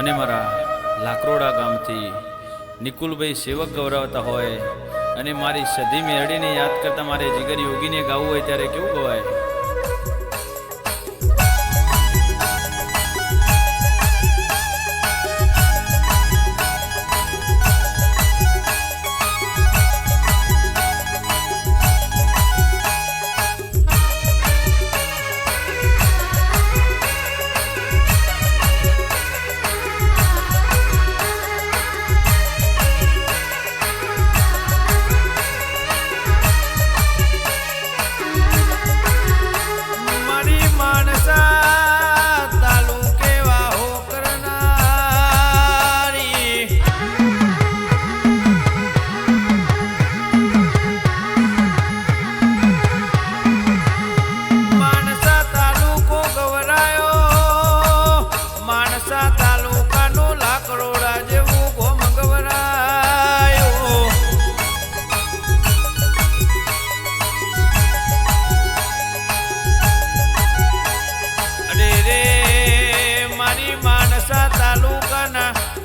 અને મારા લાકરોડા ગામથી નિકુલભાઈ સેવક ગૌરવતા હોય અને મારી સધી મેરડીને યાદ કરતા મારે જીગર યોગીને ગાવું હોય ત્યારે કેવું ગવાય?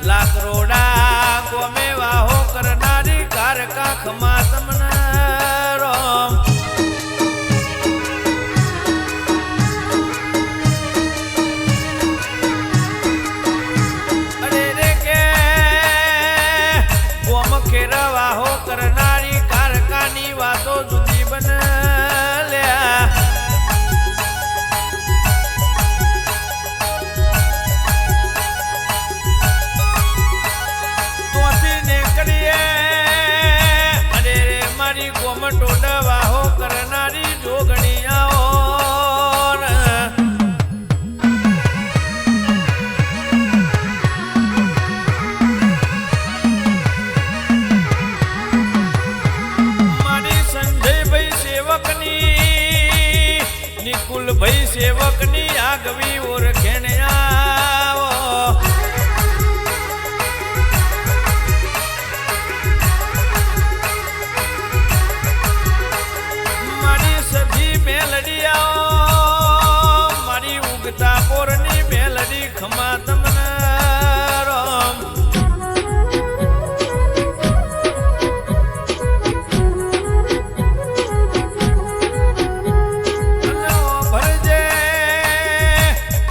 લાકરોડા ગોમે વાહો કરનારી કારકા ખમા તમને રોમ અરે રે કે ગોમ ખેરા વાહો કરનારી કારકાની વાતો જુદી બને લ્યા ટોડવાહો કરનારી જોગણીયાઓ મારી સંજયભાઈ સેવકની નિકુલભાઈ સેવકની આગવી ઓળખેણિયાઓ મારી ઉગતા પોરની મેલડી ખમા તમને રોમ ભરજે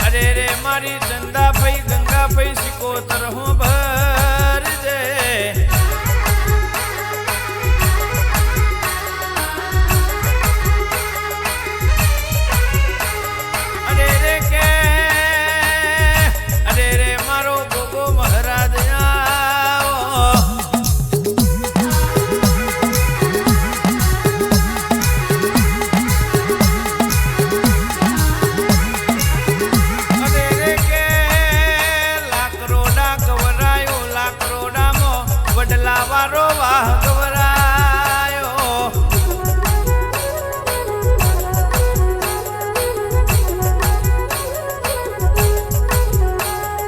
અરે રે મારી ચંદાભાઈ ગંગાભાઈ સિકોતર હું ભરજે વડલાવારો વાહ ગવરાયો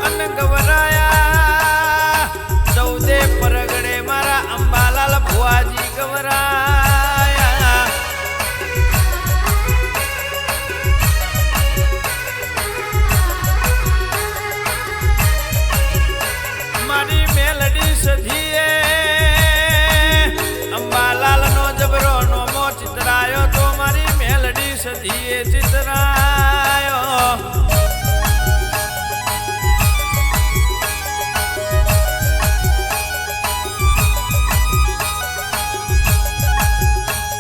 અન ગવરાયા ચૌદે પરગડે મારા અંબાલાલ ભુવાજી ગવરાયા મારી મેલડી સધીએ અંબાલાલ નો જબરો નો મો ચિતરાયો તો મારી મેલડી સધીએ ચિતરાયો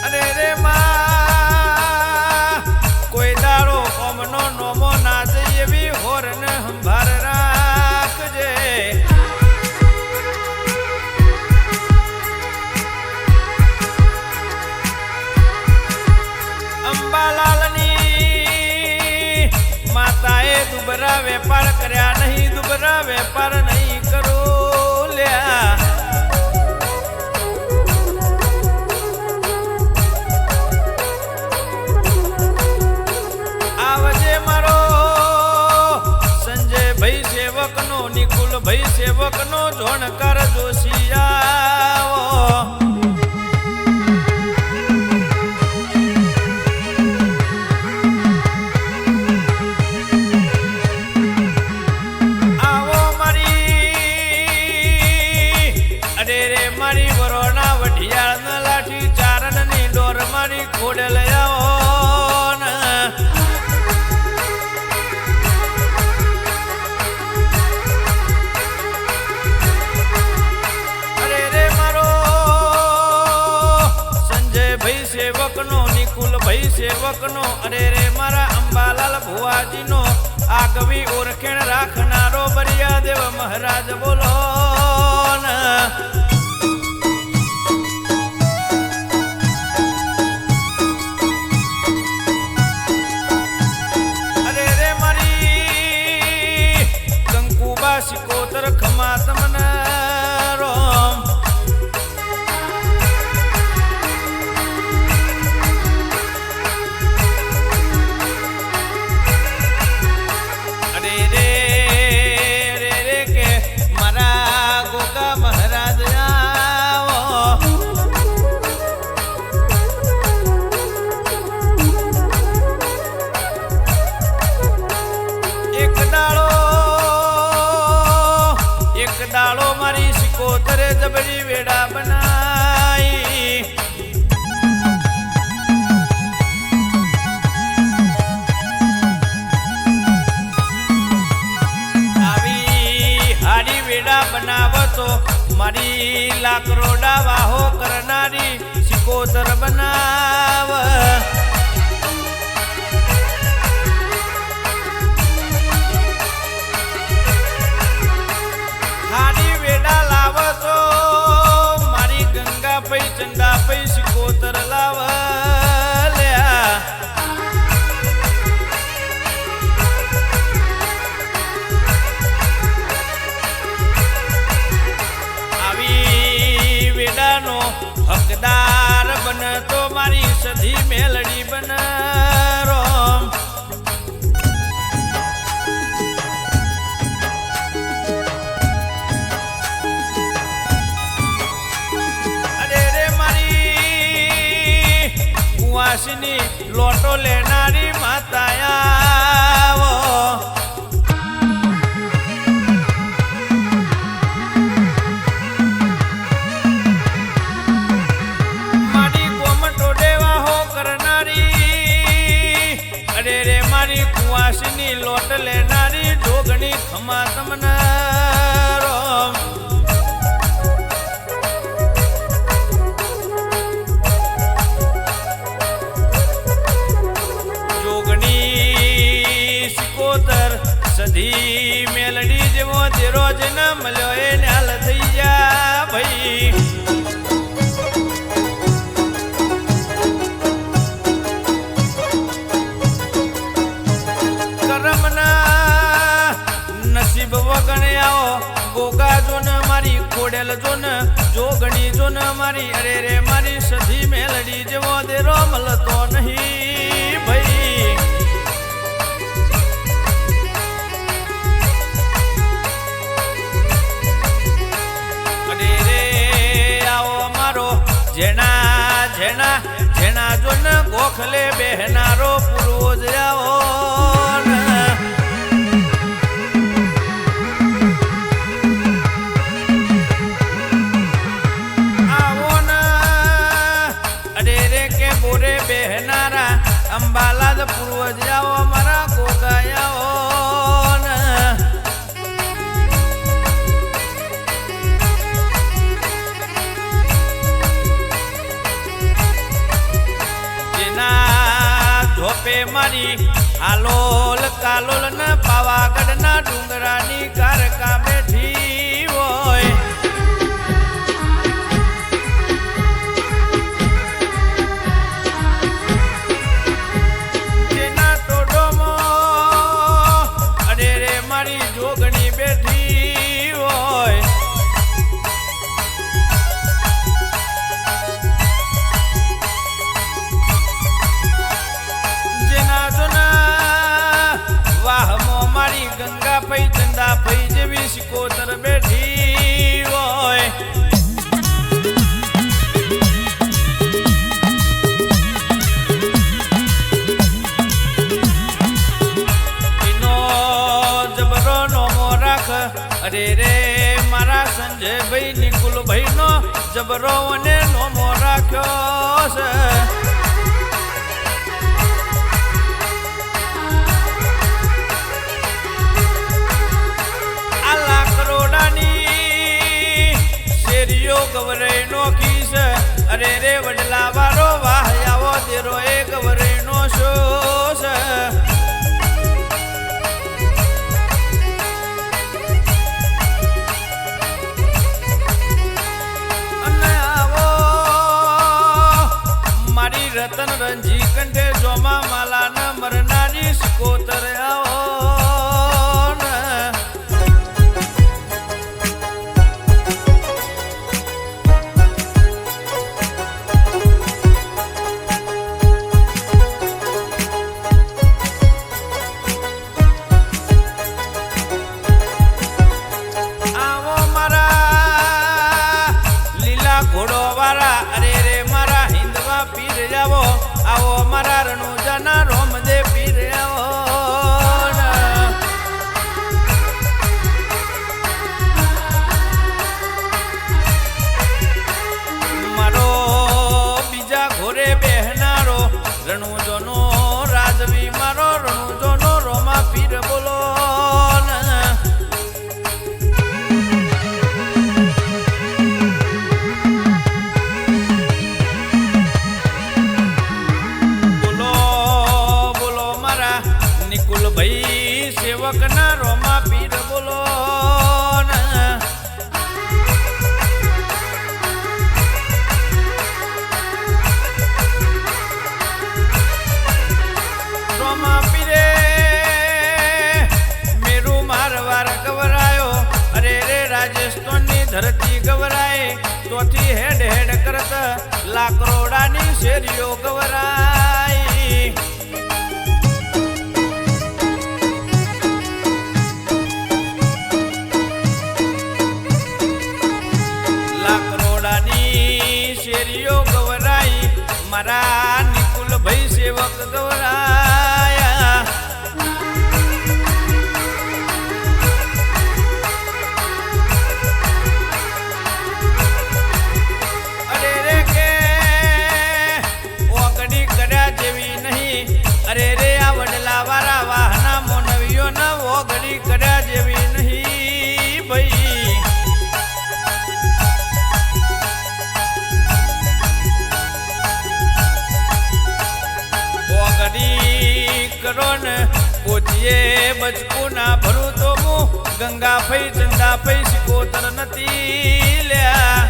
અરે રે માં કોઈ દાડો કોમનો નોમો ના જઈ એવી હોરને સંભાર રાખજે અંબાલાલની માતાએ દુબરા વેપાર કર્યા નહીં, દુબરા વેપાર નહીં કરો લ્યા આવજે મારો સંજયભાઈ સેવકનો નિકુલભાઈ સેવકનો જોણકાર જોશિયાઓ આવો મારી સેવકનો અરે રે મારા અંબાલાલ ભુવાજીનો આગવી ઓળખેણ રાખનારો બરિયા દેવ મહારાજ બોલો ને. અરે રે મારી કંકુબા સિકોતર ખમા તમને રોમ. દાડો મારી સિકોતરે જબરી વેડા બનાઈ. આવી હાડી વેડા બનાવતો મારી લાકરોડા વાહો કરનારી સિકોતર બનાવ. હાડી વેડા લાવતો મારી ગંગા પૈ ચંદા પૈ સિકોતર લાવ લ્યા. આવી વેડાનો હકદાર બનતો મારી સધી મેલડી બન રોમ. વાસની લોટો લેનારી માતાયા. મારી ગોમટો દેવા હો કરનારી અરે રે મારી કુવાસની લોટ લેનારી જોગણી ખમા તમને રોમ. સધી મેલડી જેવો જેરો જ ન મળ્યો એ નાલ થઈ જા ભાઈ. કરમના નસીબ વગણ આવો ગોગા જો ને મારી ખોડેલ જો ને જોગણી જો ને મારી અરે રે મારી સધી મેલડી જેવો દેરો મળતો નહીં ભાઈ. જેણા જેણા જેણા જો ન ગોખલે બેહનારો પૂર્વજ આવો ને. આવો ને અરે રે કે બોરે બેહનારા અંબાલાલ પૂર્વજ આવો મારા ગોગાયાઓ ને. ધોપે મારી આલોલ કાલોલ ન પાવાગઢ ના ડુંગરાની કારકા બેઠી હોય. જેના ટોડોમાં અરે રે મારી જોગણી બેઠી હોય. મારી ગંગા પૈ ચંદા પૈ જેવી સિકોતર બેઠી હોય. એનો જબરો નોમો રાખ અરે રે મારા સંજય ભાઈ નિકુલ ભાઈ નો જબરો અને નોમો રાખ્યો છે. ગવરે નો ખીસ અરે રે વડલા વારો વાહ આવો દેરો એ ગવરે નો શો. નિકુલ ભાઈ સેવક ના રોમા પીર બોલો રોમા પીરે મેરુ મારવાર ગવરાયો અરે રે રાજસ્થાનની ધરતી ગવરાય તોથી હેડ હેડ કરત લાકરોડાની શેરીઓ ગવરાય લાકરોડાની શેરીઓ ગવરાય મારા નિકુલ ભાઈ સેવક ગવરાયા અરે રે કે ઓગડી કર્યા જેવી નહીં અરે રે આ વડલા વાળા વાહના મોનવીઓ ના ઓગડી કર્યા જેવી નહીં ભાઈ કરો ને પોચીએ બચકું ના ભરું તો હું ગંગા ફઈ ચંદા ફઈ સિકોતર નથી લ્યા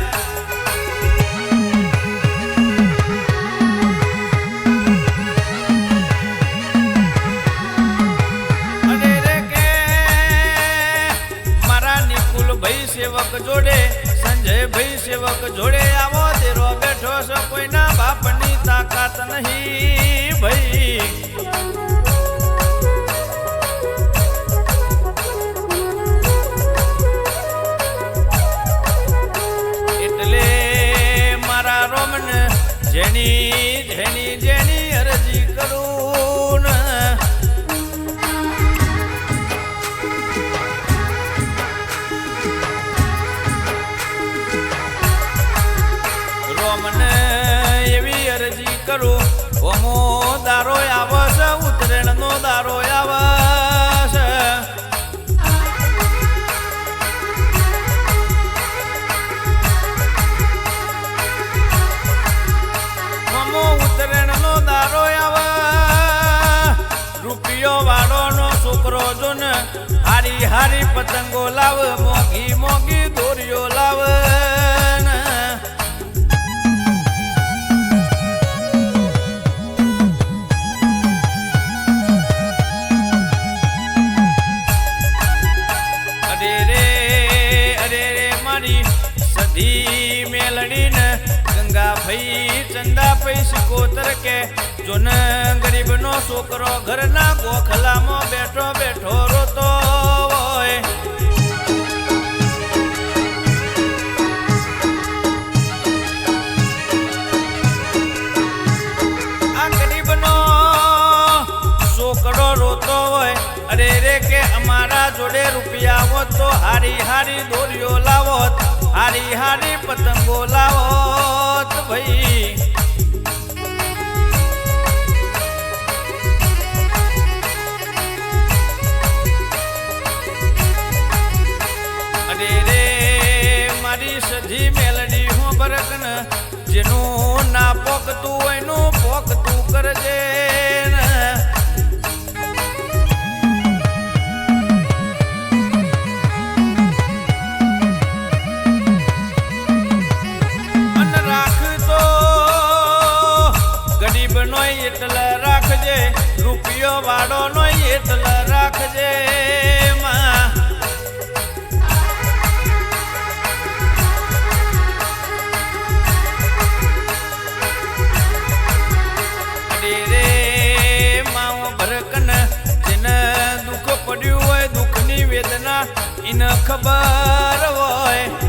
અને રે કે મારા નિકુલ ભાઈ સેવક જોડે સંજય ભાઈ સેવક જોડે આવો દેરો બેઠો છો કોઈના બાપની તાકાત નહીં ભાઈ જેની જેની જેની અરજી કરું રોમને એવી અરજી કરું ઓમો દારો આવશે ઉતરેણ નો દારો આવશે ઉતરેણ નો દારો આવા રૂપિયો વાળો નો છોકરો જો ને હારી હારી પતંગો લાવ મોગી મોગી દોરીઓ લાવ અરે રે મારી સધી મેલડીને ગંગા ભાઈ ચંદા પૈ સિકોતર કે જોન ગરીબ નો છોકરો ઘરના ગોખલામાં બેઠો બેઠો રોતો હોય આ ગરીબ નો છોકરો રોતો હોય અરે રે કે અમારા જોડે રૂપિયા હોત તો હારી હારી દોરીઓ લાવોત હારી હારી પતંગો લાવોત ભાઈ અરે રે મારી સધી મેલડી હું બરકન જેનું ના પોકતું હોય નું પોકતું કરજે એટલે રાખજે રૂપિયો વાળો નો એટલે રાખજે રે માવો ભરકન જેને દુઃખ પડ્યું હોય દુઃખની વેદના એને ખબર હોય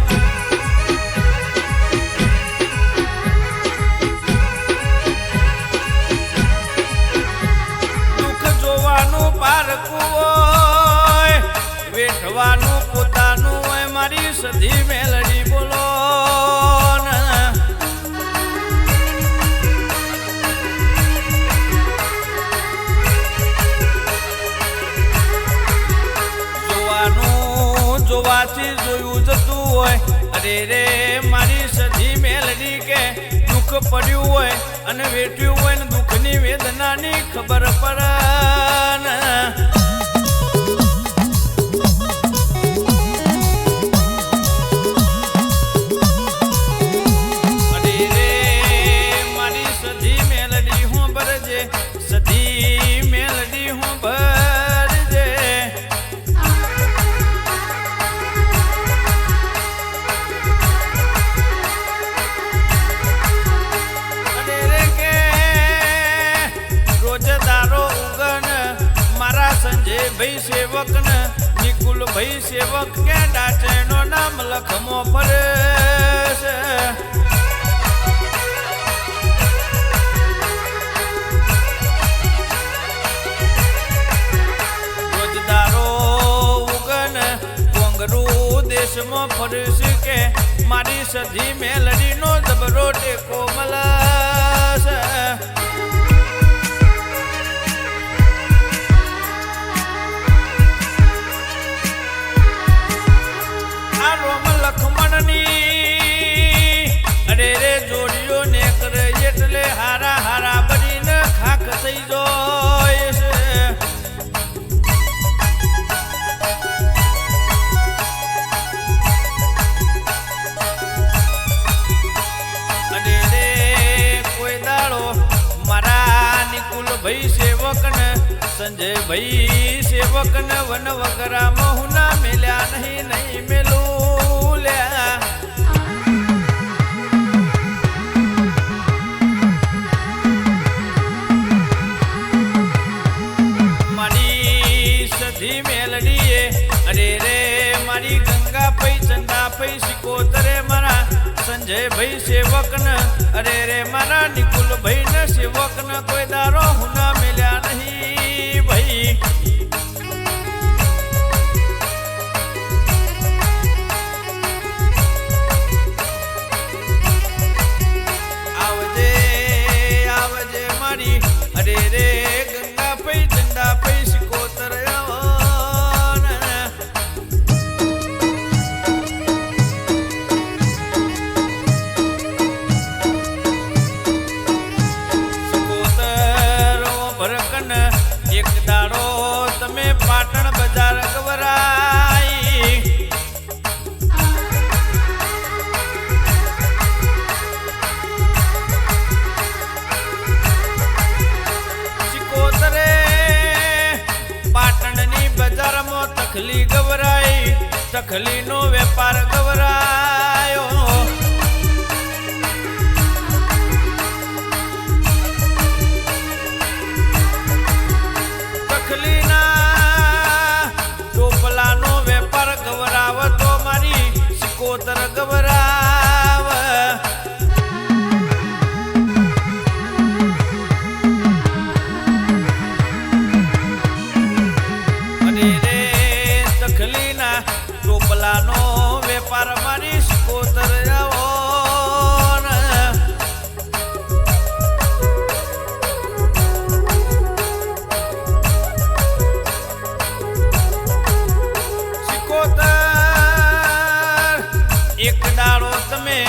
પારકું હોય વેઠવાનું પોતાનું હોય મારી સધી મેલડી બોલો જોવાનું જોવાથી જોયું જતું હોય અરે રે મારી સધી મેલડી કે દુઃખ પડ્યું હોય અને વેઠ્યું હોય ને દુઃખની વેદનાની ખબર પડે ભાઈ સેવક ને નિકુલ ભાઈ સેવક કે ડાચેનો નામ લખમો ફરે છે. રોજદારો ઉગન કોંગરું દેશમાં ફરશે કે મારી સધી મેલડીનો જબરો ટેકો મળશે. અરે રે જોડીઓ ને કરે એટલે હારા હારા બનીને ખાક થઈ જાય છે. અરે રે કોઈ દાડો મારા નિકુલ ભાઈ સેવક ને સંજય ભાઈ સેવક ને વન વગરામાં હું ના મેલ્યા નહીં મેલું લ્યા. મારી સધી મેલડીએ અરે રે મારી ગંગા પૈ ચંદા પૈ સિકોતરે મારા સંજય ભાઈ સેવક ને અરે રે મારા નિકુલ ભાઈ ને સેવક ને કોઈ દારો હું ના મેલ્યા નહીં ભાઈ. અરે રે ગંગા પૈ ચંદા પૈ સિકોતર સિકોતર ભરકન એક દાડો તમે પાટણ બજાર ગવરાઈ. પાટણની બજારમાં તખલી ગવરાઈ તખલીનો વેપાર ગવરાયો. તખલીના ટોપલાનો વેપાર ગવરાવ તો મારી સિકોતર ગવરાવ. ટોપલાનો વેપાર મારી સિકોતર સિકોતર એક દાડો તમે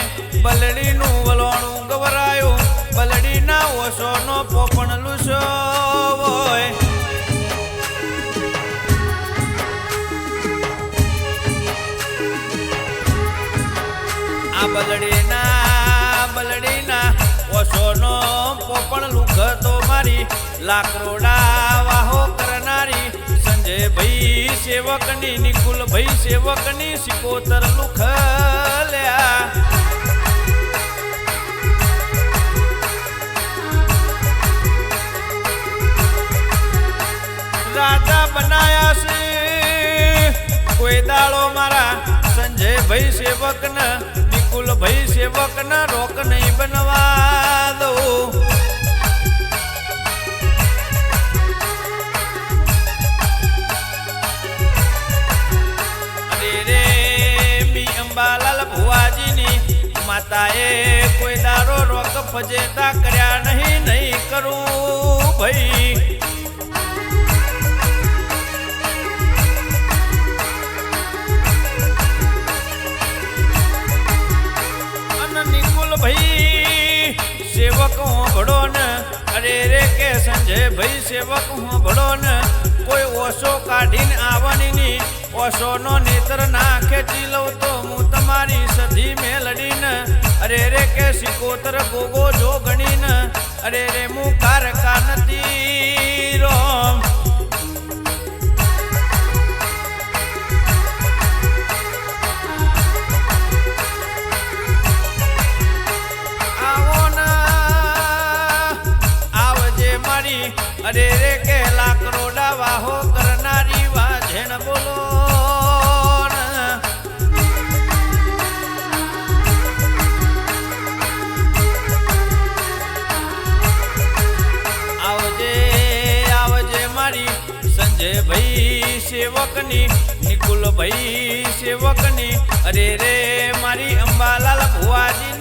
બલડીનું વલોણું ગવરાયું બલડીના ઓશોનો પોપણ લૂસો હોય. આ બલડીના ઓશોનો પોપણ લુખ તો મારી લાકરોડા વાહો કરનારી સંજય ભાઈ સેવકની નિકુલ ભાઈ સેવકની સિકોતર લુખ લ્યા. રાજા બનાયા છે કોઈ દાડો મારા સંજય ભાઈ સેવક ને નિકુલ ભાઈ સેવક ને રોક નહીં બનવા દો. અરે રે બી અંબાલાલ ભુવાજીની માતાએ કોઈ દાડો રોક ફજેતા કર્યા નહીં કરું ભાઈ. નિકુલ ભાઈ સેવક હું ભળો ને અરે રે કે સંજય ભાઈ સેવક હું ભળો ને કોઈ ઓશો કાઢીને આવવાની ઓશોનો નેત્ર ના ખેંચી લઉં તો હું તમારી સધી મેલડીને અરે રે કે સિકોતર ગોગો જો ગણીને અરે રે હું કારકા નથી રોમ. અરે રે કે લાકરોડા વાહો કરનારી ભાઈ સેવકની નિકુલ ભાઈ સેવકની અરે રે મારી અંબાલાલ ભુવાજી